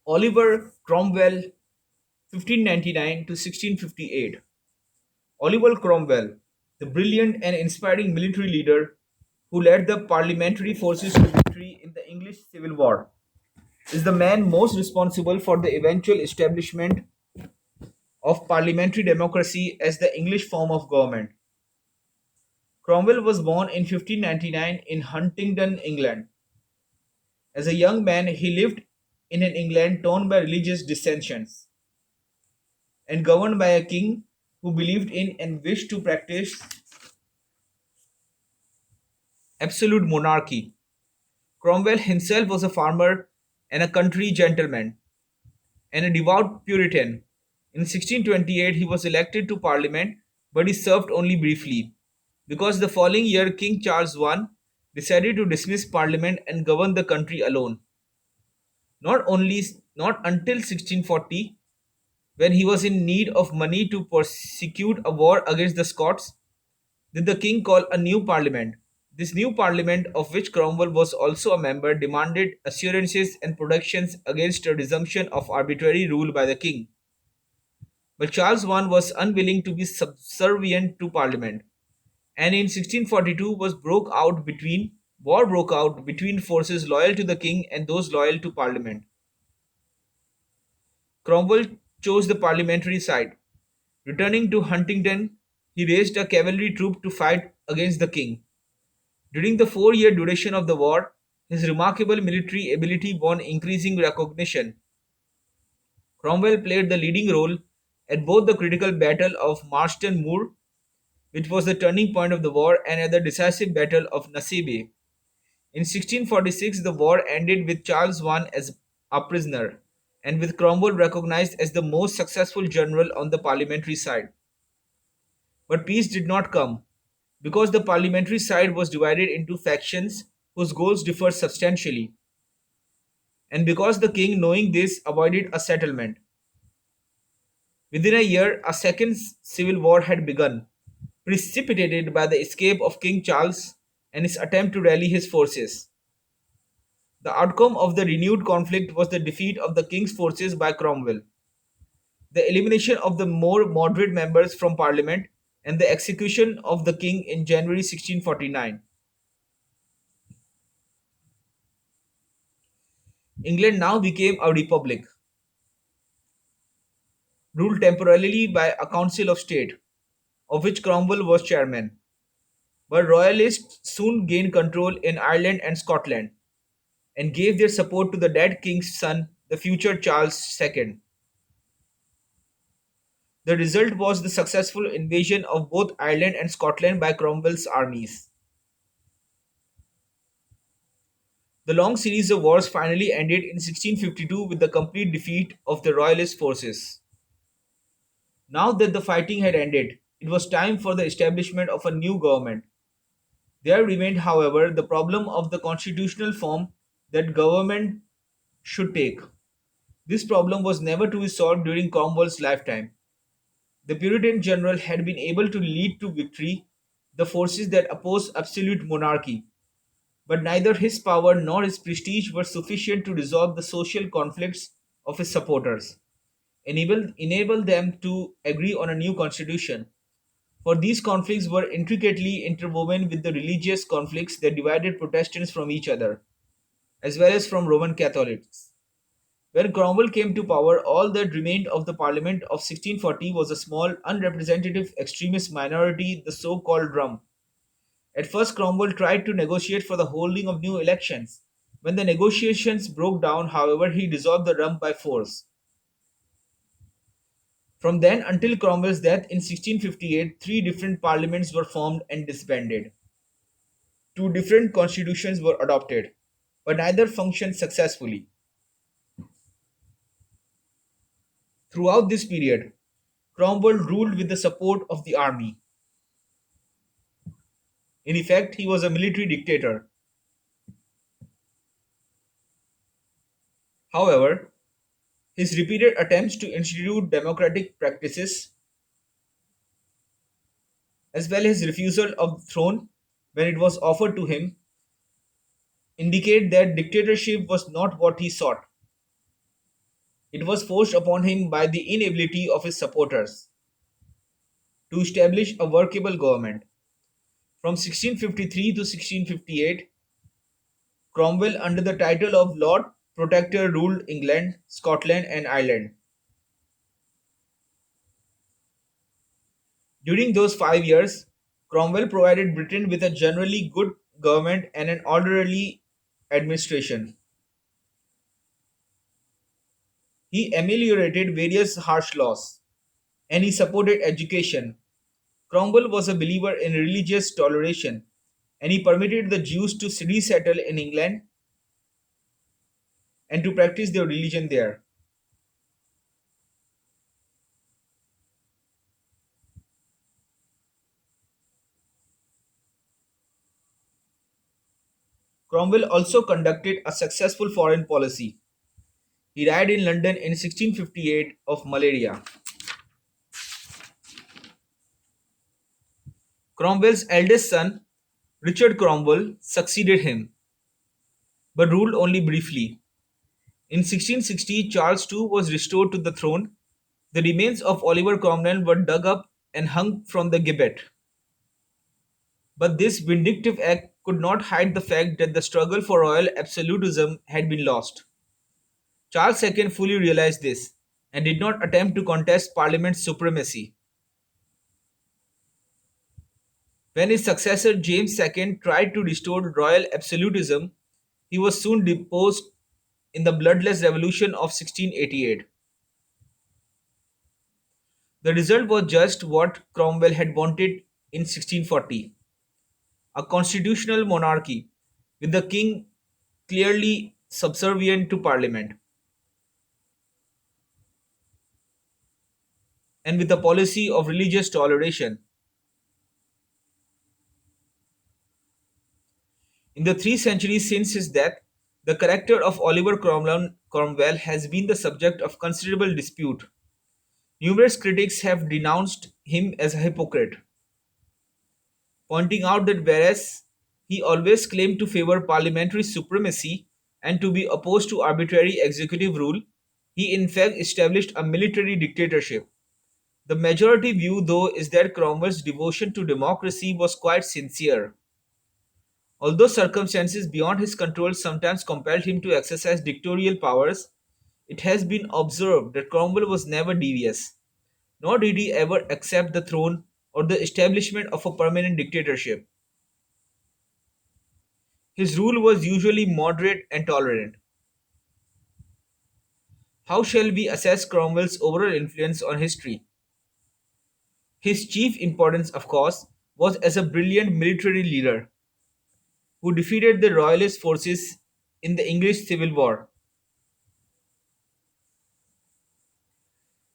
Oliver Cromwell, 1599 to 1658. Oliver Cromwell, the brilliant and inspiring military leader who led the parliamentary forces to victory in the English Civil War, is the man most responsible for the eventual establishment of parliamentary democracy as the English form of government. Cromwell was born in 1599 in Huntingdon, England. As a young man, he lived in an England torn by religious dissensions and governed by a king who believed in and wished to practice absolute monarchy. Cromwell himself was a farmer and a country gentleman and a devout Puritan. In 1628, he was elected to Parliament, but he served only briefly, because the following year King Charles I decided to dismiss Parliament and govern the country alone. Not until 1640, when he was in need of money to prosecute a war against the Scots, did the king call a new parliament. This new parliament, of which Cromwell was also a member, demanded assurances and protections against a resumption of arbitrary rule by the king. But Charles I was unwilling to be subservient to parliament, and in 1642 war broke out between forces loyal to the king and those loyal to parliament. Cromwell chose the parliamentary side. Returning to Huntingdon, he raised a cavalry troop to fight against the king. During the 4 year duration of the war, his remarkable military ability won increasing recognition. Cromwell played the leading role at both the critical Battle of Marston Moor, which was the turning point of the war, and at the decisive Battle of Naseby. In 1646, the war ended with Charles I as a prisoner, and with Cromwell recognized as the most successful general on the parliamentary side. But peace did not come, because the parliamentary side was divided into factions whose goals differed substantially, and because the king, knowing this, avoided a settlement. Within a year, a second civil war had begun, precipitated by the escape of King Charles and his attempt to rally his forces. The outcome of the renewed conflict was the defeat of the king's forces by Cromwell, the elimination of the more moderate members from parliament, and the execution of the king in January 1649. England now became a republic, ruled temporarily by a council of state, of which Cromwell was chairman. But royalists soon gained control in Ireland and Scotland, and gave their support to the dead king's son, the future Charles II. The result was the successful invasion of both Ireland and Scotland by Cromwell's armies. The long series of wars finally ended in 1652 with the complete defeat of the royalist forces. Now that the fighting had ended, it was time for the establishment of a new government. There remained, however, the problem of the constitutional form that government should take. This problem was never to be solved during Cromwell's lifetime. The Puritan general had been able to lead to victory the forces that opposed absolute monarchy, but neither his power nor his prestige were sufficient to resolve the social conflicts of his supporters, enable them to agree on a new constitution. For these conflicts were intricately interwoven with the religious conflicts that divided Protestants from each other, as well as from Roman Catholics. When Cromwell came to power, all that remained of the Parliament of 1640 was a small, unrepresentative extremist minority, the so called Rum. At first, Cromwell tried to negotiate for the holding of new elections. When the negotiations broke down, however, he dissolved the Rum by force. From then until Cromwell's death in 1658, three different parliaments were formed and disbanded. Two different constitutions were adopted, but neither functioned successfully. Throughout this period, Cromwell ruled with the support of the army. In effect, he was a military dictator. However, his repeated attempts to institute democratic practices, as well as his refusal of the throne when it was offered to him, indicate that dictatorship was not what he sought. It was forced upon him by the inability of his supporters to establish a workable government. From 1653 to 1658, Cromwell, under the title of Lord Protector, ruled England, Scotland, and Ireland. During those 5 years, Cromwell provided Britain with a generally good government and an orderly administration. He ameliorated various harsh laws, and he supported education. Cromwell was a believer in religious toleration, and he permitted the Jews to resettle in England and to practice their religion there. Cromwell also conducted a successful foreign policy. He died in London in 1658 of malaria. Cromwell's eldest son, Richard Cromwell, succeeded him, but ruled only briefly. In 1660, Charles II was restored to the throne. The remains of Oliver Cromwell were dug up and hung from the gibbet. But this vindictive act could not hide the fact that the struggle for royal absolutism had been lost. Charles II fully realized this and did not attempt to contest Parliament's supremacy. When his successor James II tried to restore royal absolutism, he was soon deposed in the bloodless revolution of 1688. The result was just what Cromwell had wanted in 1640, a constitutional monarchy with the king clearly subservient to Parliament and with a policy of religious toleration. In the 3 centuries since his death, the character of Oliver Cromwell has been the subject of considerable dispute. Numerous critics have denounced him as a hypocrite, pointing out that whereas he always claimed to favor parliamentary supremacy and to be opposed to arbitrary executive rule, he in fact established a military dictatorship. The majority view, though, is that Cromwell's devotion to democracy was quite sincere. Although circumstances beyond his control sometimes compelled him to exercise dictatorial powers, it has been observed that Cromwell was never devious, nor did he ever accept the throne or the establishment of a permanent dictatorship. His rule was usually moderate and tolerant. How shall we assess Cromwell's overall influence on history? His chief importance, of course, was as a brilliant military leader who defeated the royalist forces in the English Civil War.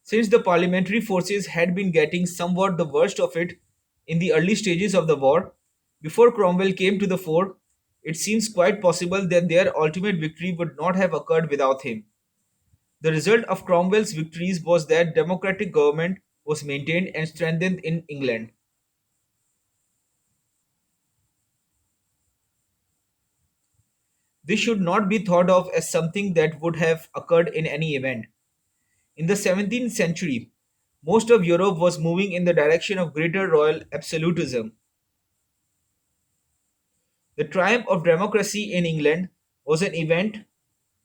Since the parliamentary forces had been getting somewhat the worst of it in the early stages of the war, before Cromwell came to the fore, it seems quite possible that their ultimate victory would not have occurred without him. The result of Cromwell's victories was that democratic government was maintained and strengthened in England. This should not be thought of as something that would have occurred in any event. In the 17th century, most of Europe was moving in the direction of greater royal absolutism. The triumph of democracy in England was an event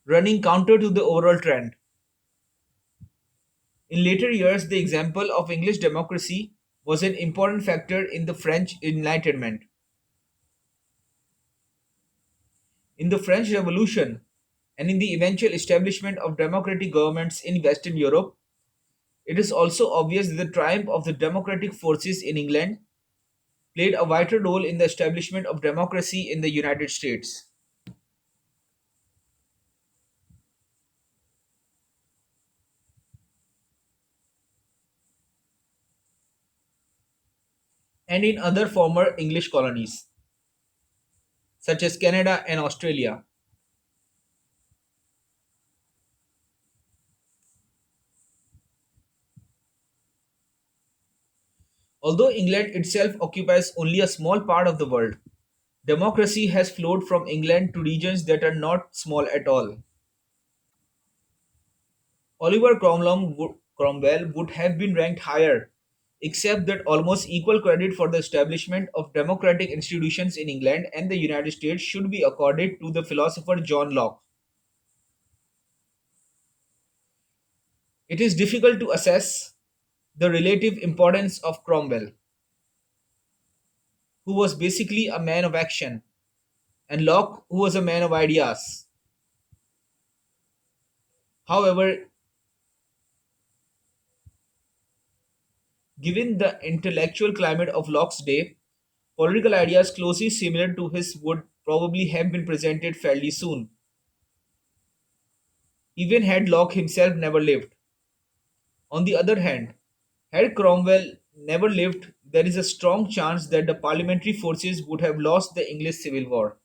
running counter to the overall trend. In later years, the example of English democracy was an important factor in the French Enlightenment. In the French Revolution and in the eventual establishment of democratic governments in Western Europe, it is also obvious that the triumph of the democratic forces in England played a vital role in the establishment of democracy in the United States and in other former English colonies, such as Canada and Australia. Although England itself occupies only a small part of the world, democracy has flowed from England to regions that are not small at all. Cromwell would have been ranked higher, except that almost equal credit for the establishment of democratic institutions in England and the United States should be accorded to the philosopher John Locke. It is difficult to assess the relative importance of Cromwell, who was basically a man of action, and Locke, who was a man of ideas. However, given the intellectual climate of Locke's day, political ideas closely similar to his would probably have been presented fairly soon, even had Locke himself never lived. On the other hand, had Cromwell never lived, there is a strong chance that the parliamentary forces would have lost the English Civil War.